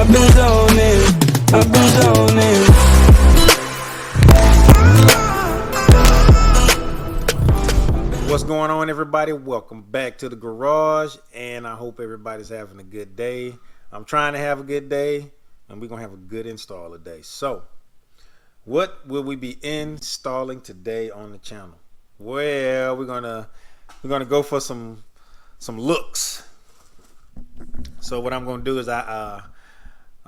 I've been zoning, I've been zoning. What's going on, everybody? Welcome back to the garage, and I hope everybody's having a good day. I'm trying to have a good day, and we're gonna have a good install today. So what will we be installing today on the channel? Well, we're gonna go for some looks. So what I'm gonna do is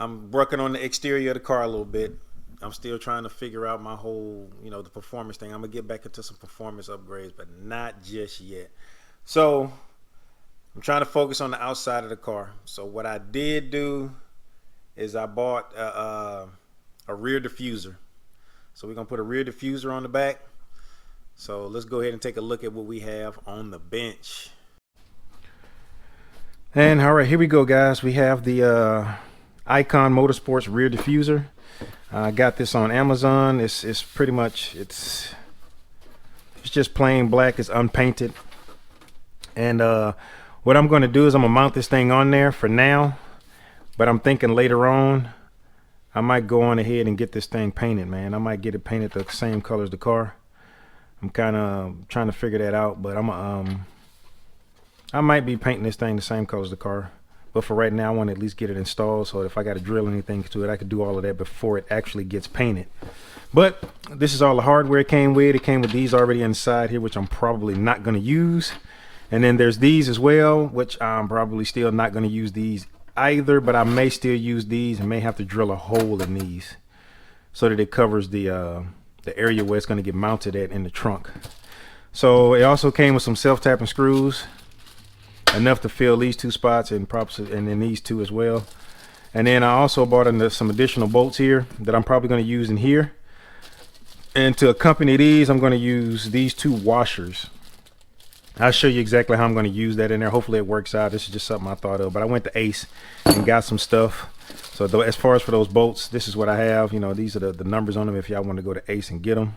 I'm working on the exterior of the car a little bit. I'm still trying to figure out my whole, the performance thing. I'm gonna get back into some performance upgrades, but not just yet. So I'm trying to focus on the outside of the car. So what I did do is I bought a rear diffuser. So we're gonna put a rear diffuser on the back. So let's go ahead and take a look at what we have on the bench. And all right, here we go, guys. We have the Ikon Motorsports rear diffuser. I got this on Amazon. It's pretty much it's just plain black. It's unpainted. And what I'm going to do is I'm gonna mount this thing on there for now, but I'm thinking later on I might go on ahead and get this thing painted, man. I might get it painted the same color as the car. I'm kind of trying to figure that out, but I might be painting this thing the same color as the car. But for right now, I want to at least get it installed, so if I got to drill anything to it, I could do all of that before it actually gets painted. But this is all the hardware it came with. It came with these already inside here, which I'm probably not going to use. And then there's these as well, which I'm probably still not going to use these either, but I may still use these and may have to drill a hole in these so that it covers the area where it's going to get mounted at in the trunk. So it also came with some self-tapping screws, enough to fill these two spots and then these two as well. And then I also bought some additional bolts here that I'm probably going to use in here. And to accompany these, I'm going to use these two washers. I'll show you exactly how I'm going to use that in there. Hopefully it works out. This is just something I thought of, but I went to Ace and got some stuff. So as far as for those bolts, this is what I have. These are the numbers on them if y'all want to go to Ace and get them.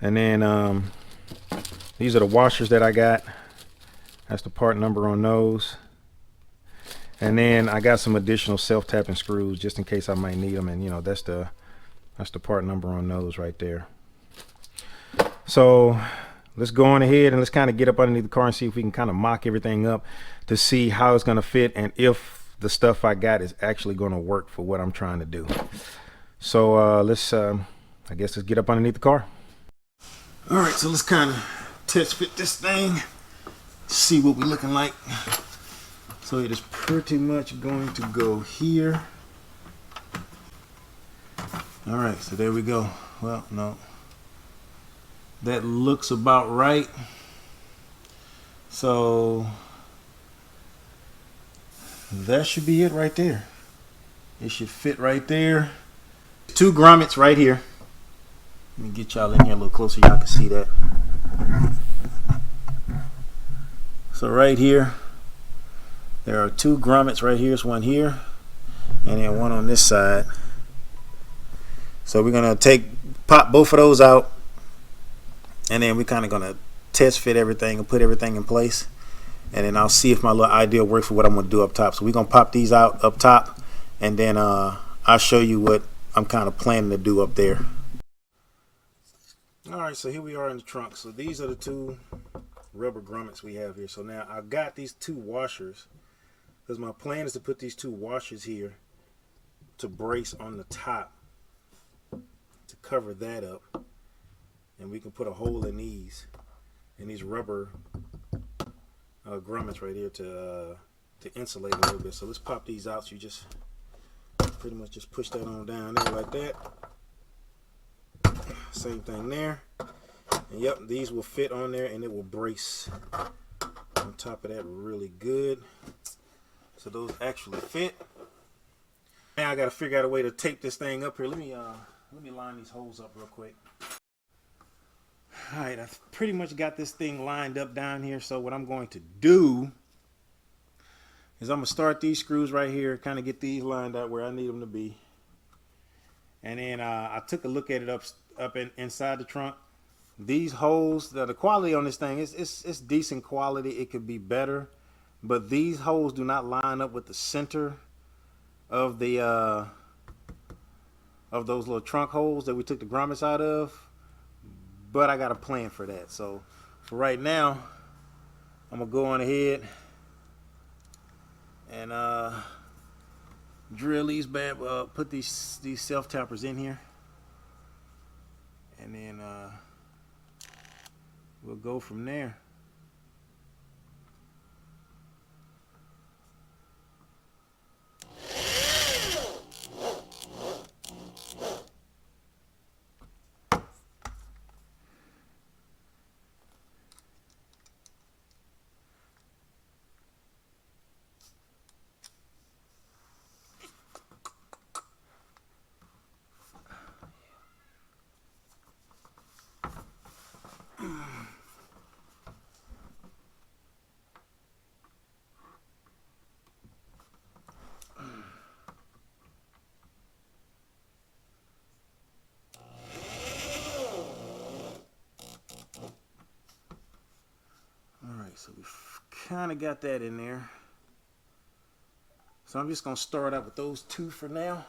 And then these are the washers that I got. That's the part number on those. And then I got some additional self-tapping screws just in case I might need them. And that's the part number on those right there. So let's go on ahead and let's kind of get up underneath the car and see if we can kind of mock everything up to see how it's going to fit and if the stuff I got is actually going to work for what I'm trying to do. So I guess let's get up underneath the car. All right, so let's kind of test fit this thing, see what we're looking like. So it is pretty much going to go here. All right, so there we go. Well, no, that looks about right. So that should be it right there. It should fit right there. Two grommets right here. Let me get y'all in here a little closer, y'all can see that. So right here, there are two grommets right here. There's one here, and then one on this side. So we're gonna pop both of those out, and then we're kind of gonna test fit everything and put everything in place. And then I'll see if my little idea works for what I'm gonna do up top. So we're gonna pop these out up top, and then I'll show you what I'm kind of planning to do up there. All right, so here we are in the trunk. So these are the two rubber grommets we have here. So now I've got these two washers because my plan is to put these two washers here to brace on the top to cover that up, and we can put a hole in these rubber grommets right here to insulate a little bit. So let's pop these out. So you just pretty much just push that on down there like that. Same thing there. And yep, these will fit on there and it will brace on top of that really good. So those actually fit. Now I gotta figure out a way to tape this thing up here. Let me line these holes up real quick. Alright, I've pretty much got this thing lined up down here. So what I'm going to do is I'm gonna start these screws right here, kind of get these lined up where I need them to be. And then I took a look at it inside the trunk. These holes, the quality on this thing is it's decent quality. It could be better, but these holes do not line up with the center of the of those little trunk holes that we took the grommets out of. But I got a plan for that. So for right now, I'm gonna go on ahead and drill these put these self tappers in here, and then we'll go from there. So we've kind of got that in there. So I'm just going to start out with those two for now.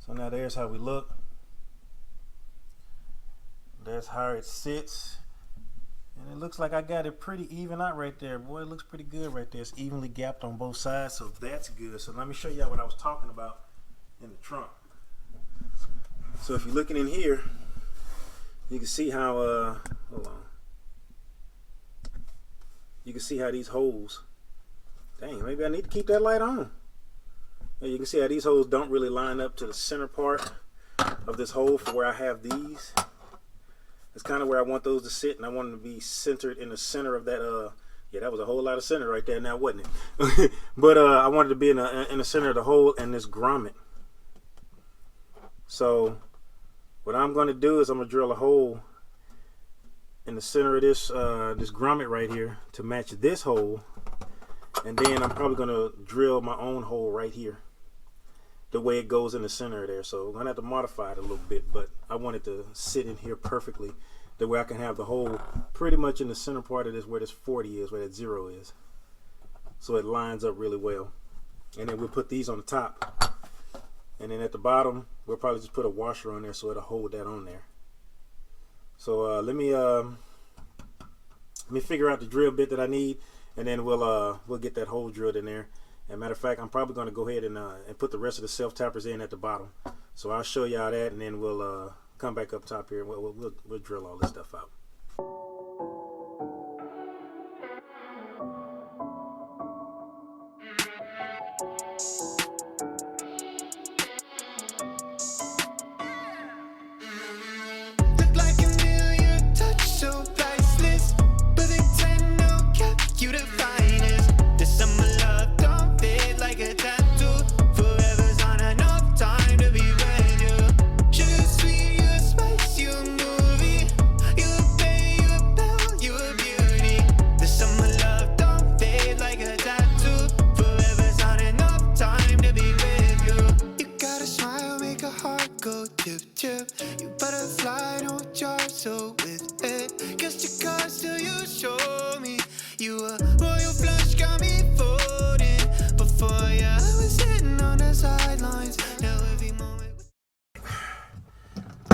So now there's how we look. That's how it sits. And it looks like I got it pretty even out right there. Boy, it looks pretty good right there. It's evenly gapped on both sides, so that's good. So let me show you what I was talking about in the trunk. So if you're looking in here, you can see how, hold on. You can see how these holes, dang, maybe I need to keep that light on. You can see how these holes don't really line up to the center part of this hole for where I have these. It's kind of where I want those to sit, and I want them to be centered in the center of that, yeah, that was a whole lot of center right there now, wasn't it? But I wanted to be in the center of the hole and this grommet. So what I'm going to do is I'm going to drill a hole in the center of this this grommet right here to match this hole, and then I'm probably going to drill my own hole right here the way it goes in the center there. So I'm going to have to modify it a little bit, but I want it to sit in here perfectly the way I can have the hole pretty much in the center part of this, where this 40 is, where that 0 is, so it lines up really well. And then we'll put these on the top, and then at the bottom we'll probably just put a washer on there so it'll hold that on there. So let me figure out the drill bit that I need, and then we'll get that hole drilled in there. And matter of fact, I'm probably going to go ahead and put the rest of the self tappers in at the bottom. So I'll show y'all that, and then we'll come back up top here and we'll drill all this stuff out.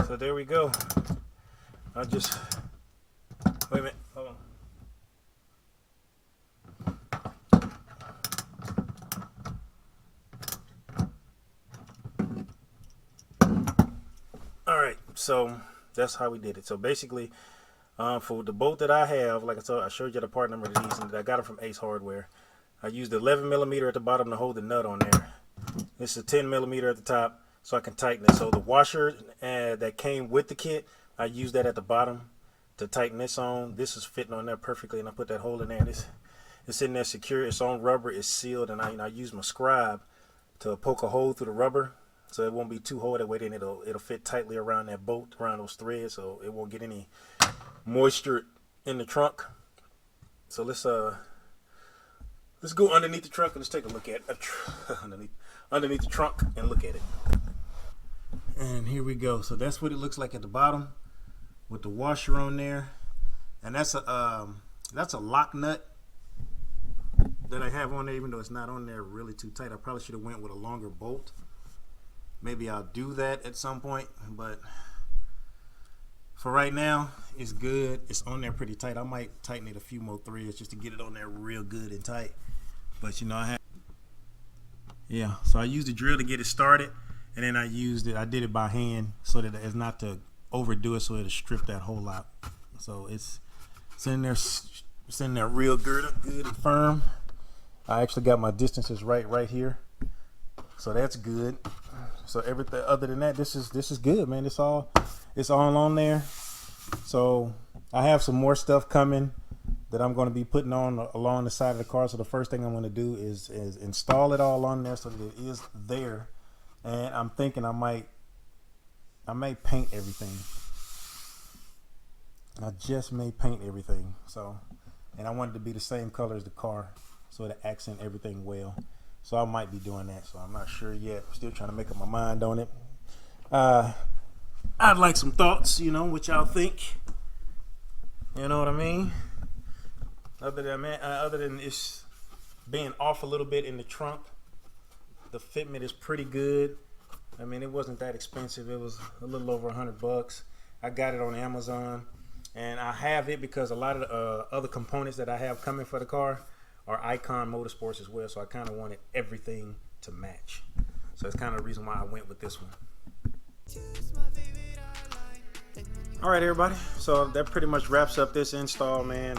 So there we go. I'll just wait a minute. Hold on. All right, so that's how we did it. So basically, for the bolt that I have, like I showed you the part number of these, and I got them from Ace Hardware. I used 11 millimeter at the bottom to hold the nut on there. This is 10 millimeter at the top, so I can tighten it. So the washer that came with the kit, I used that at the bottom to tighten this on. This is fitting on there perfectly, and I put that hole in there. It's in there secure. It's on rubber. It's sealed, and I use my scribe to poke a hole through the rubber so it won't be too hard. That way, then it'll fit tightly around that bolt, around those threads, so it won't get any moisture in the trunk. So let's go underneath the trunk and let's take a look at it. underneath the trunk and look at it. And here we go. So that's what it looks like at the bottom with the washer on there. And that's a That's a lock nut that I have on there, even though it's not on there really too tight. I probably should have went with a longer bolt. Maybe I'll do that at some point, but for right now, it's good. It's on there pretty tight. I might tighten it a few more threads just to get it on there real good and tight. But you know, so I used the drill to get it started, and then I did it by hand so that it's not to overdo it, so it'll strip that hole out. So it's in there real good and firm. I actually got my distances right here, so that's good. So everything other than that, this is good, man. It's all on there. So I have some more stuff coming that I'm going to be putting on along the side of the car. So the first thing I'm going to do is install it all on there so that it is there. And I'm thinking I might paint everything. I just may paint everything. So, and I want it to be the same color as the car, so to accent everything well. So I might be doing that. So I'm not sure yet. I'm still trying to make up my mind on it. I'd like some thoughts, you know, what y'all think. You know what I mean? Other than it's being off a little bit in the trunk, the fitment is pretty good. I mean, it wasn't that expensive. It was a little over $100. I got it on Amazon, and I have it because a lot of the other components that I have coming for the car are Ikon Motorsports as well. So I kind of wanted everything to match. So that's kind of the reason why I went with this one. All right, everybody. So that pretty much wraps up this install, man.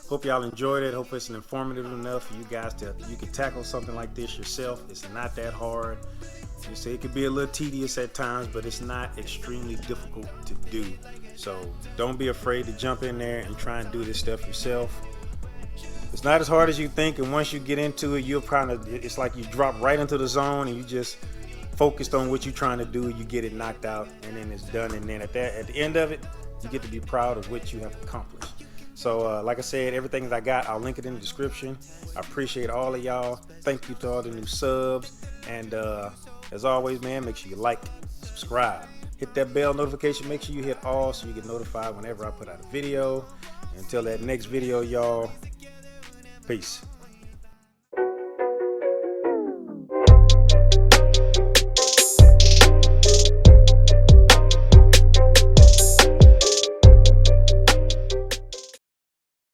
Hope y'all enjoyed it. Hope it's informative enough for you guys you can tackle something like this yourself. It's not that hard. You say it could be a little tedious at times, but it's not extremely difficult to do. So don't be afraid to jump in there and try and do this stuff yourself. It's not as hard as you think, and once you get into it, it's like you drop right into the zone and you just focused on what you're trying to do. You get it knocked out, and then it's done. And then at the end of it, you get to be proud of what you have accomplished. So like I said, everything that I got, I'll link it in the description. I appreciate all of y'all. Thank you to all the new subs. And as always, man, make sure you like, subscribe, hit that bell notification. Make sure you hit all so you get notified whenever I put out a video. Until that next video, y'all, peace.